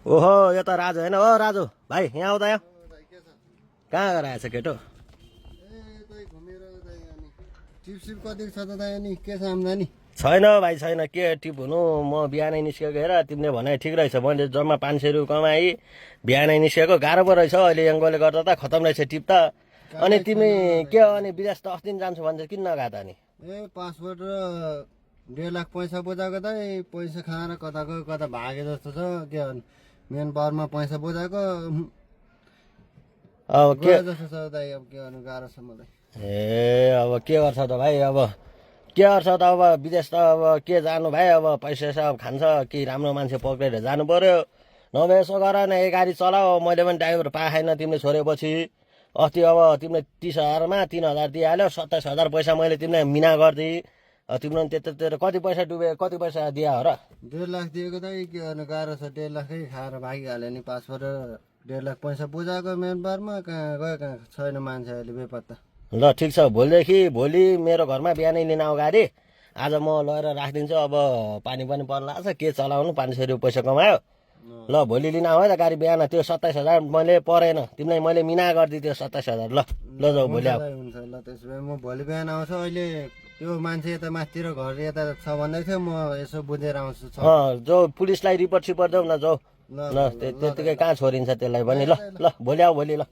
ओहो यो त राजु होइन हो राजु भाइ यहाँ आउँदा यहाँ कहाँ गएर आएछ केटो टिपसिप कति छ त नि के छ आम्दानी छैन भाइ छैन के टिप हुनु म बिहानै निस्केको हेर तिमीले भने ठिक रहेछ मैले जम्मा 500 रुपियाँ कमाएँ बिहानै निस्केको गाह्रो पो रहेछ अहिले यङ्गोले गर्दा त खतम रहेछ टिप त अनि तिमी के अनि विदेश त अस्ति जान्छु भन्छ किन नगा त अनि ए पासपोर्ट र 1.5 लाख पैसा बोजाएको त पैसा खाएर कता गयो कता भागे जस्तो छ के मेन पावरमा पैसा बोजाएको अब के जस्तो छ दाइ अब के गर्नु गाह्रो छ मलाई ए अब के गर्छ त भाइ अब के गर्छ त अब विदेश त अब के जानु भाइ अब पैसा अब खान्छ कि राम्रो मान्छे पक्रेर जानु पर्यो नभए यसो गर न एक गाडी चलाऊ मैले पनि ड्राइभर पाएन तिमीले छोडेपछि अस्ति अब तिमीले 30,000मा 3,000 दिइहाल्यो 27,000 पैसा मैले तिमीलाई मिना गरिदिएँ तिम्रो त्यत्रो कति पैसा डुबे कति पैसा दिया हो र 1.5 लाख दिएको त के गर्नु गाह्रो छ 1.5 लाखै खाएर भागिहाल्यो नि पासपोर्ट 1.5 लाख पैसा बोजाएको मेन पावरमा कहाँ गयो कहाँ छैन मान्छे अहिले बेपत्ता ल ठिक छ भोलि मेरो घरमा बिहानै लिन आऊ गाडी आज म लगेर राखिदिन्छु अब पानी पनि पर्न लाग्छ के चलाउनु 500 रुपियाँ पैसा कमायो ल भोलि लिन आऊ है त गाडी बिहान त्यो 27,000 मैले परेन तिमीलाई मैले मिना गरिदिएँ त्यो 27,000 ल जाऊ भोलि आऊ हुन्छ ल त्यसो भए म भोलि बिहान आउँछु अहिले त्यो मान्छे यता माथितिर घर यता छ भन्दै थियो म यसो बुझेर आउँछु जो पुलिसलाई रिपोर्ट सिपोर्ट देऊ न जाऊ ल त्यतिकै कहाँ छोडिन्छ त्यसलाई पनि ल भोलि आऊ भोलि ल